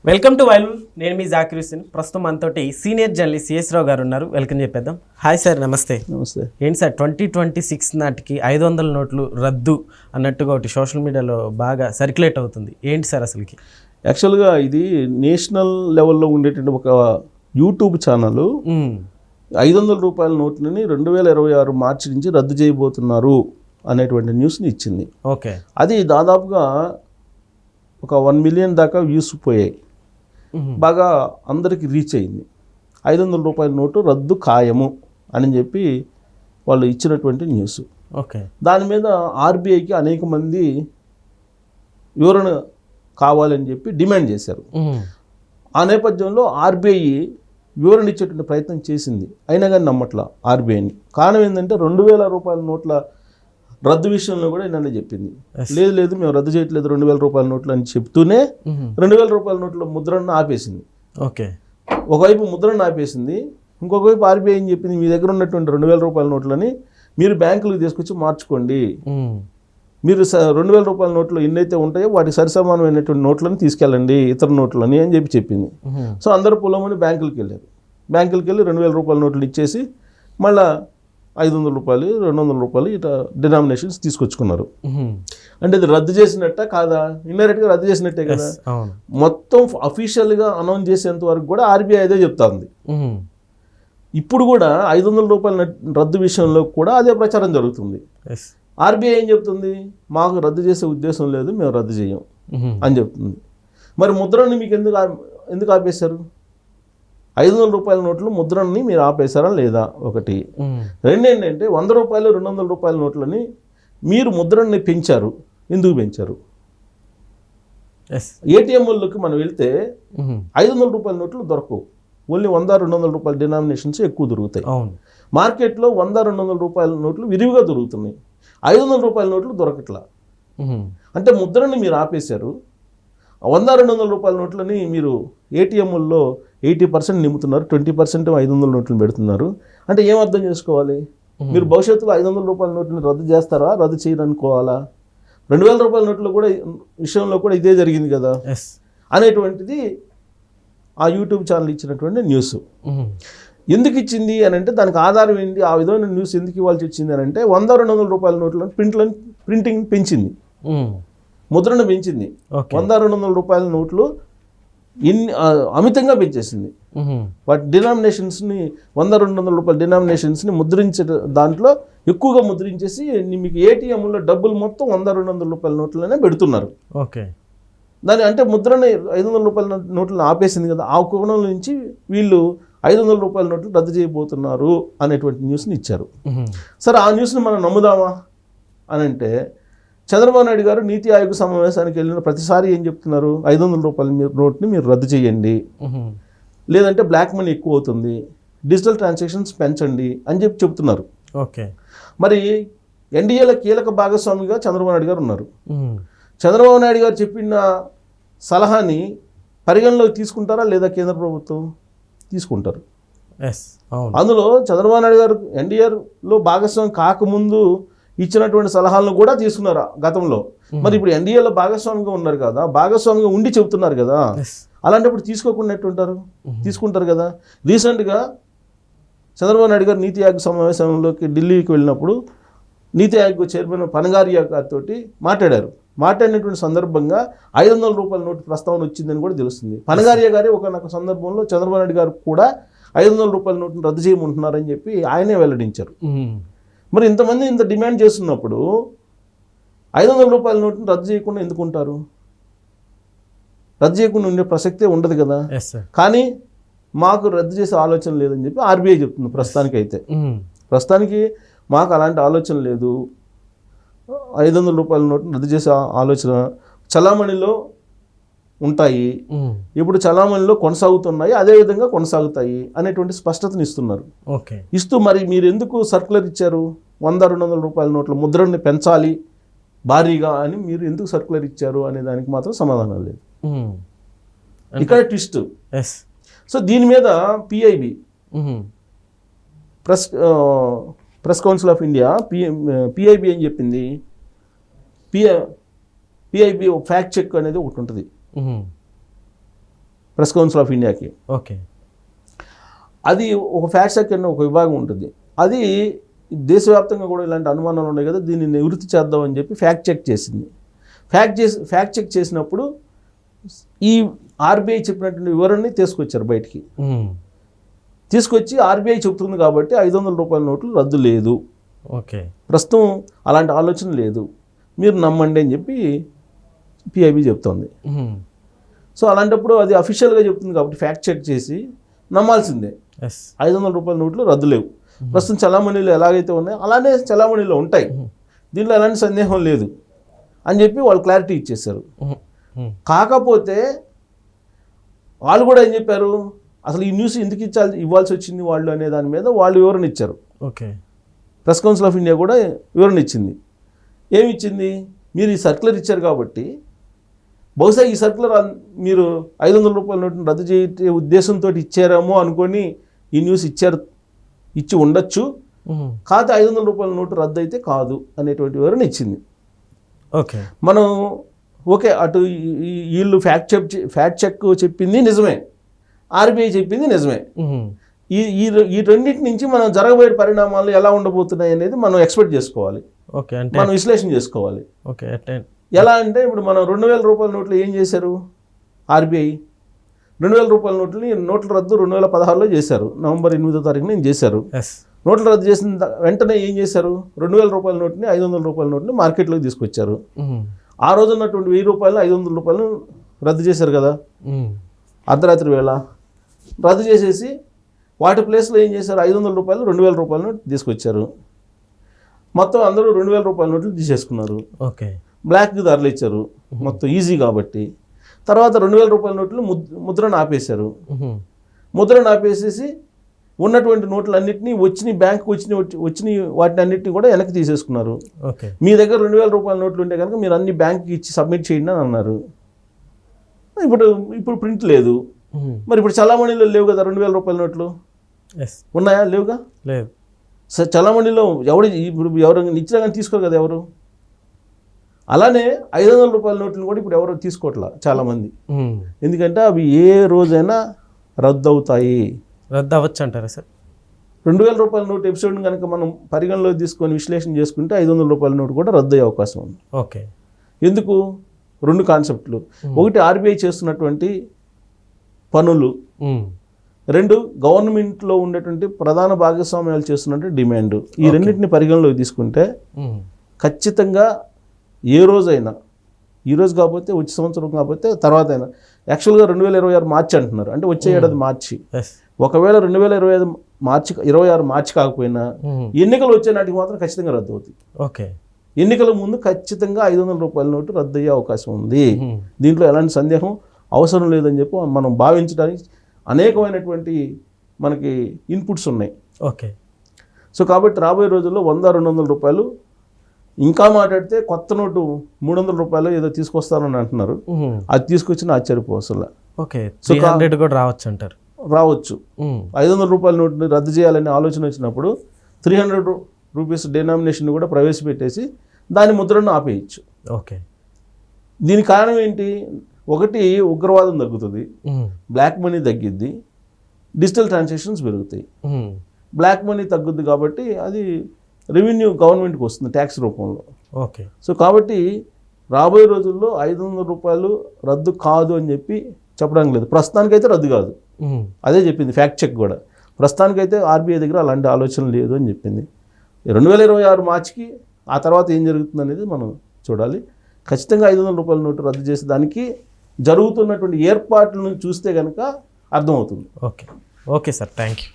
Welcome to while. నేను మీ జాకిర్ హుస్సేన్. ప్రస్తుతం మనతోటి సీనియర్ జర్నలిస్ట్ సిఎస్ రావు గారు ఉన్నారు. వెల్కమ్ చెప్పేద్దాం. హాయ్ సార్, నమస్తే. నమస్తే. ఏంటి సార్ 2026 నాటికి 500 నోట్లు రద్దు అన్నట్టుగా ఒకటి సోషల్ మీడియాలో బాగా సర్క్యులేట్ అవుతుంది. ఏంటి సార్ అసలుకి? యాక్చువల్గా ఇది నేషనల్ లెవెల్లో ఉండేటువంటి ఒక యూట్యూబ్ ఛానల్ 500 రూపాయల నోట్లని 2026 మార్చి నుంచి రద్దు చేయబోతున్నారు అనేటువంటి న్యూస్ని ఇచ్చింది. ఓకే. అది దాదాపుగా ఒక 1 మిలియన్ దాకా వ్యూస్ పోయాయి. బాగా అందరికి రీచ్ అయింది. 500 రూపాయల నోటు రద్దు ఖాయము అని చెప్పి వాళ్ళు ఇచ్చినటువంటి న్యూస్. ఓకే. దాని మీద ఆర్బీఐకి అనేక మంది వివరణ కావాలని చెప్పి డిమాండ్ చేశారు. ఆ నేపథ్యంలో ఆర్బీఐ వివరణ ఇచ్చేటువంటి ప్రయత్నం చేసింది, అయినా కానీ నమ్మట్లా ఆర్బీఐని. కారణం ఏంటంటే 2000 రూపాయల నోట్ల రద్దు విషయంలో కూడా నన్ను చెప్పింది, లేదు మేము రద్దు చేయట్లేదు 2000 రూపాయల నోట్లు అని చెప్తూనే 2000 రూపాయల నోట్ల ముద్రను ఆపేసింది. ఓకే. ఒకవైపు ముద్రను ఆపేసింది, ఇంకొక వైపు ఆర్బీఐ ఏం చెప్పింది, మీ దగ్గర ఉన్నటువంటి 2000 రూపాయల నోట్లని మీరు బ్యాంకులకు తీసుకొచ్చి మార్చుకోండి, మీరు 2000 రూపాయల నోట్లు ఎన్నైతే ఉంటాయో వాటికి సరిసమానమైనటువంటి నోట్లను తీసుకెళ్ళండి, ఇతర నోట్లని అని చెప్పింది. సో అందరూ పొలమని బ్యాంకులకు వెళ్ళారు. బ్యాంకులకు వెళ్ళి 2000 రూపాయల నోట్లు ఇచ్చేసి మళ్ళీ 500 రూపాయలు 200 రూపాయలు ఇట్లా డినామినేషన్స్ తీసుకొచ్చుకున్నారు. అంటే ఇది రద్దు చేసినట్ట కాదా? ఇండైరెక్ట్గా రద్దు చేసినట్టే కదా. మొత్తం అఫీషియల్గా అనౌన్స్ చేసేంత వరకు కూడా ఆర్బీఐ అదే చెప్తుంది. ఇప్పుడు కూడా 500 రూపాయల రద్దు విషయంలో కూడా అదే ప్రచారం జరుగుతుంది. ఆర్బీఐ ఏం చెప్తుంది, మాకు రద్దు చేసే ఉద్దేశం లేదు, మేము రద్దు చేయం అని చెప్తుంది. మరి ముద్రని మీకు ఎందుకు ఆపేశారు? 500 రూపాయల నోట్లు ముద్రని మీరు ఆపేశారా లేదా? ఒకటి. రెండు ఏంటంటే 100 రూపాయలు 200 రూపాయల నోట్లని మీరు ముద్రని పెంచారు, ఎందుకు పెంచారు? ఏటీఎంలోకి మనం వెళ్తే 500 రూపాయల నోట్లు దొరకవు, ఓన్లీ 100-200 రూపాయల డినామినేషన్స్ ఎక్కువ దొరుకుతాయి. మార్కెట్లో 100-200 రూపాయల నోట్లు విరివిగా దొరుకుతున్నాయి, 500 రూపాయల నోట్లు దొరకట్లా. అంటే ముద్రని మీరు ఆపేశారు, 100-200 రూపాయల నోట్లని మీరు ఏటీఎంల్లో 80% నింపుతున్నారు, 20% 500 నోట్లను పెడుతున్నారు. అంటే ఏం అర్థం చేసుకోవాలి? మీరు భవిష్యత్తులో 500 రూపాయల నోట్లను రద్దు చేస్తారా, రద్దు చేయరనుకోవాలా? 2000 రూపాయల నోట్ల కూడా విషయంలో కూడా ఇదే జరిగింది కదా అనేటువంటిది ఆ యూట్యూబ్ ఛానల్ ఇచ్చినటువంటి న్యూస్. ఎందుకు ఇచ్చింది అని అంటే దానికి ఆధారం ఏంటి? ఆ విధమైన న్యూస్ ఎందుకు ఇవ్వాల్సి వచ్చింది అని అంటే 100-200 రూపాయల నోట్లను ప్రింటింగ్ పెంచింది, ముద్రను పెంచింది. 100-200 రూపాయల నోట్లు అమితంగా పెంచేసింది. వాటి డినామినేషన్స్ని 100-200 రూపాయల డినామినేషన్స్ని ముద్రించే దాంట్లో ఎక్కువగా ముద్రించేసి మీకు ఏటీఎంలో డబ్బులు మొత్తం 100-200 రూపాయల నోట్లనే పెడుతున్నారు. ఓకే. దాని అంటే ముద్రని 500 రూపాయల నోట్లను ఆపేసింది కదా, ఆ కోణం నుంచి వీళ్ళు 500 రూపాయల నోట్లు రద్దు చేయబోతున్నారు అనేటువంటి న్యూస్ని ఇచ్చారు. సరే, ఆ న్యూస్ని మనం నమ్ముదామా అని అంటే చంద్రబాబు నాయుడు గారు నీతి ఆయోగ్ సమావేశానికి వెళ్ళిన ప్రతిసారి ఏం చెప్తున్నారు, 500 రూపాయల నోట్ని మీరు రద్దు చేయండి, లేదంటే బ్లాక్ మనీ ఎక్కువ అవుతుంది, డిజిటల్ ట్రాన్సాక్షన్స్ పెంచండి అని చెప్తున్నారు. ఓకే. మరి ఎన్డీఏలో కీలక భాగస్వామిగా చంద్రబాబు నాయుడు గారు ఉన్నారు. చంద్రబాబు నాయుడు గారు చెప్పిన సలహాని పరిగణలోకి తీసుకుంటారా లేదా కేంద్ర ప్రభుత్వం? తీసుకుంటారు. అందులో చంద్రబాబు నాయుడు గారు ఎన్డీఏలో భాగస్వామి కాకముందు ఇచ్చినటువంటి సలహాలను కూడా తీసుకున్నారు గతంలో. మరి ఇప్పుడు ఎన్డీఏలో భాగస్వామిగా ఉన్నారు కదా, భాగస్వామిగా ఉండి చెబుతున్నారు కదా, అలాంటప్పుడు తీసుకోకుండా ఎట్టుంటారు? తీసుకుంటారు కదా. రీసెంట్గా చంద్రబాబు నాయుడు గారు నీతి ఆయోగ్ సమావేశంలోకి ఢిల్లీకి వెళ్ళినప్పుడు నీతి ఆయోగ్ చైర్మన్ పనగారియా గారితో మాట్లాడినటువంటి సందర్భంగా 500 రూపాయల నోటు ప్రస్తావన వచ్చిందని కూడా తెలుస్తుంది. పనగారియా గారే ఒక సందర్భంలో చంద్రబాబు నాయుడు గారు కూడా 500 రూపాయల నోటును రద్దు చేయమంటున్నారని చెప్పి ఆయనే వెల్లడించారు. మరి ఇంతమంది ఇంత డిమాండ్ చేస్తున్నప్పుడు 500 రూపాయల నోటును రద్దు చేయకుండా ఎందుకుంటారు? రద్దు చేయకుండా ఉండే ప్రసక్తే ఉండదు కదా. కానీ మాకు రద్దు చేసే ఆలోచన లేదని చెప్పి ఆర్బీఐ చెప్తుంది ప్రస్తుతానికి. అయితే ప్రస్తుతానికి మాకు అలాంటి ఆలోచన లేదు, 500 రూపాయల నోటును రద్దు చేసే ఆలోచన చలామణిలో ఉంటాయి, ఇప్పుడు చలామణిలో కొనసాగుతున్నాయి, అదేవిధంగా కొనసాగుతాయి అనేటువంటి స్పష్టతను ఇస్తున్నారు. ఇస్తూ మరి మీరు ఎందుకు సర్క్యులర్ ఇచ్చారు, 100-200 రూపాయల నోట్ల ముద్రని పెంచాలి భారీగా అని మీరు ఎందుకు సర్క్యులర్ ఇచ్చారు అనే దానికి మాత్రం సమాధానం లేదు. ఇక్కడ ట్విస్ట్. సో దీని మీద PIB press council of India PIB ఏం చెప్పింది, పిఐబి ఫ్యాక్ట్ చెక్ అనేది ఒకటి ఉంటుంది. ప్రెస్ కౌన్సిల్ ఆఫ్ ఇండియాకి. ఓకే. అది ఒక ఫ్యాక్ట్ చెక్ అనే ఒక విభాగం ఉంటుంది. అది దేశవ్యాప్తంగా కూడా ఇలాంటి అనుమానాలు ఉన్నాయి కదా, దీన్ని నివృత్తి చేద్దామని చెప్పి ఫ్యాక్ట్ చెక్ చేసింది. ఫ్యాక్ట్ చెక్ చేసినప్పుడు ఈ ఆర్బీఐ చెప్పినటువంటి వివరణని తీసుకొచ్చారు బయటికి. తీసుకొచ్చి ఆర్బీఐ చెబుతుంది కాబట్టి 500 రూపాయల నోట్లు రద్దు లేదు, ఓకే, ప్రస్తుతం అలాంటి ఆలోచన లేదు, మీరు నమ్మండి అని చెప్పి పిఐబి చెప్తోంది. సో అలాంటప్పుడు అది అఫీషియల్గా చెప్తుంది కాబట్టి ఫ్యాక్ట్ చెక్ చేసి నమ్మాల్సిందే. 500 రూపాయల నోట్లు రద్దు లేవు, ప్రస్తుతం చలామణిలో ఎలాగైతే ఉన్నాయో అలానే చలామణిలో ఉంటాయి, దీంట్లో ఎలాంటి సందేహం లేదు అని చెప్పి వాళ్ళు క్లారిటీ ఇచ్చేశారు. కాకపోతే వాళ్ళు కూడా ఏం చెప్పారు, అసలు ఈ న్యూస్ ఎందుకు ఇవ్వాల్సి వచ్చింది వాళ్ళు అనే దాని మీద వాళ్ళు వివరణ ఇచ్చారు. Okay. Press council of India కూడా వివరణ ఇచ్చింది. ఏమి ఇచ్చింది, మీరు ఈ సర్క్యులర్ ఇచ్చారు కాబట్టి బహుశా ఈ సర్క్యులర్ మీరు 500 రూపాయల నోటును రద్దు చేయ ఉద్దేశంతో ఇచ్చారేమో అనుకొని ఈ న్యూస్ ఇచ్చి ఉండొచ్చు, కాకపోతే 500 రూపాయల నోటు రద్దు అయితే కాదు అనేటువంటి వివరణ ఇచ్చింది. ఓకే. మనం ఓకే, అటు వీళ్ళు ఫ్యాక్ట్ చెక్ చెప్పింది నిజమే, ఆర్బీఐ చెప్పింది నిజమే. ఈ రెండింటి నుంచి మనం జరగబోయే పరిణామాలు ఎలా ఉండబోతున్నాయి అనేది మనం ఎక్స్పెక్ట్ చేసుకోవాలి, ఓకే, అంటే మనం విశ్లేషణ చేసుకోవాలి. ఓకే. ఎలా అంటే ఇప్పుడు మనం 2000 రూపాయల నోట్లు ఏం చేశారు, ఆర్బీఐ 2000 రూపాయల నోట్ల రద్దు 2016లో చేశారు, నవంబర్ 8వ తారీఖున చేశారు. నోట్లు రద్దు చేసిన వెంటనే ఏం చేశారు, 2000 రూపాయల నోట్ని 500 రూపాయల నోట్ని మార్కెట్లోకి తీసుకొచ్చారు. ఆ రోజు ఉన్నటువంటి 1000 రూపాయలు 500 రూపాయలు రద్దు చేశారు కదా, అర్ధరాత్రి వేళ రద్దు చేసేసి వాటి ప్లేస్లో ఏం చేశారు, 500 రూపాయలు 2000 రూపాయల నోట్ తీసుకొచ్చారు. మొత్తం అందరూ 2000 రూపాయల నోట్లు తీసేసుకున్నారు. ఓకే. బ్లాక్కి ధరలు ఇచ్చారు మొత్తం ఈజీ కాబట్టి. తర్వాత 2000 రూపాయల నోట్లు ముద్రను ఆపేశారు. ముద్రను ఆపేసేసి ఉన్నటువంటి నోట్లన్నింటినీ బ్యాంకుకి వచ్చిన వాటిని అన్నింటినీ కూడా వెనక్కి తీసేసుకున్నారు. ఓకే. మీ దగ్గర 2000 రూపాయల నోట్లు ఉంటే కనుక మీరు అన్ని బ్యాంకుకి ఇచ్చి సబ్మిట్ చేయండి అని అన్నారు. ఇప్పుడు ప్రింట్ లేదు, మరి ఇప్పుడు చలామణిలో లేవు కదా 2000 రూపాయల నోట్లు, ఉన్నాయా, లేవుగా, లేదు. చలామణిలో ఇప్పుడు ఎవరు ఇచ్చినా కానీ తీసుకోరు కదా ఎవరు. అలానే 500 రూపాయల నోట్లు కూడా ఇప్పుడు ఎవరు తీసుకోవట్లా చాలామంది, ఎందుకంటే అవి ఏ రోజైనా రద్దు అవుతాయి. రద్దు అవ్వచ్చు అంటారా సార్? 2000 రూపాయల నోటు ఎపిసోడ్ని కనుక మనం పరిగణలోకి తీసుకొని విశ్లేషణ చేసుకుంటే 500 రూపాయల నోటు కూడా రద్దు అయ్యే అవకాశం ఉంది. ఓకే. ఎందుకు, 2 కాన్సెప్ట్లు. ఒకటి ఆర్బీఐ చేస్తున్నటువంటి పనులు, 2 గవర్నమెంట్లో ఉండేటువంటి ప్రధాన భాగస్వామ్యాలు చేస్తున్నటువంటి డిమాండ్. ఈ రెండింటిని పరిగణలోకి తీసుకుంటే ఖచ్చితంగా ఏ రోజైనా, ఈరోజు కాకపోతే వచ్చే సంవత్సరం కాకపోతే తర్వాత అయినా, యాక్చువల్గా 2026 మార్చి అంటున్నారు, అంటే వచ్చే ఏడాది మార్చి. ఒకవేళ 2026 మార్చి కాకపోయినా ఎన్నికలు వచ్చే నాటికి మాత్రం ఖచ్చితంగా రద్దు అవుతుంది. ఓకే. ఎన్నికల ముందు ఖచ్చితంగా 500 రూపాయల నోటు రద్దు అయ్యే అవకాశం ఉంది. దీంట్లో ఎలాంటి సందేహం అవసరం లేదని చెప్పి మనం భావించడానికి అనేకమైనటువంటి మనకి ఇన్పుట్స్ ఉన్నాయి. ఓకే. సో కాబట్టి రాబోయే రోజుల్లో 100-200 రూపాయలు, ఇంకా మాట్లాడితే కొత్త నోటు 300 రూపాయలు ఏదో తీసుకొస్తానని అంటున్నారు, అది తీసుకొచ్చిన ఆశ్చర్యపోవసలా. ఓకే. 300 కూడా రావచ్చు అంటారు. రావచ్చు. 500 రూపాయల నోటుని రద్దు చేయాలనే ఆలోచన వచ్చినప్పుడు 300 రూపీస్ డినామినేషన్ కూడా ప్రవేశపెట్టేసి దాని ముద్రను ఆపేయచ్చు. ఓకే. దీనికి కారణం ఏంటి, ఒకటి ఉగ్రవాదం తగ్గుతుంది, బ్లాక్ మనీ తగ్గిద్ది, డిజిటల్ ట్రాన్సాక్షన్స్ పెరుగుతాయి. బ్లాక్ మనీ తగ్గుద్ది కాబట్టి అది రెవెన్యూ గవర్నమెంట్కి వస్తుంది ట్యాక్స్ రూపంలో. ఓకే. సో కాబట్టి రాబోయే రోజుల్లో 500 రూపాయలు రద్దు కాదు అని చెప్పి చెప్పడానికి లేదు, ప్రస్తుతానికైతే రద్దు కాదు, అదే చెప్పింది ఫ్యాక్ట్ చెక్ కూడా. ప్రస్తుతానికైతే ఆర్బీఐ దగ్గర అలాంటి ఆలోచన లేదు అని చెప్పింది. 2026 మార్చికి ఆ తర్వాత ఏం జరుగుతుంది అనేది మనం చూడాలి. ఖచ్చితంగా 500 రూపాయల నోటు రద్దు చేసే దానికి జరుగుతున్నటువంటి ఏర్పాట్లను చూస్తే కనుక అర్థమవుతుంది. Okay. Okay sir, thank you.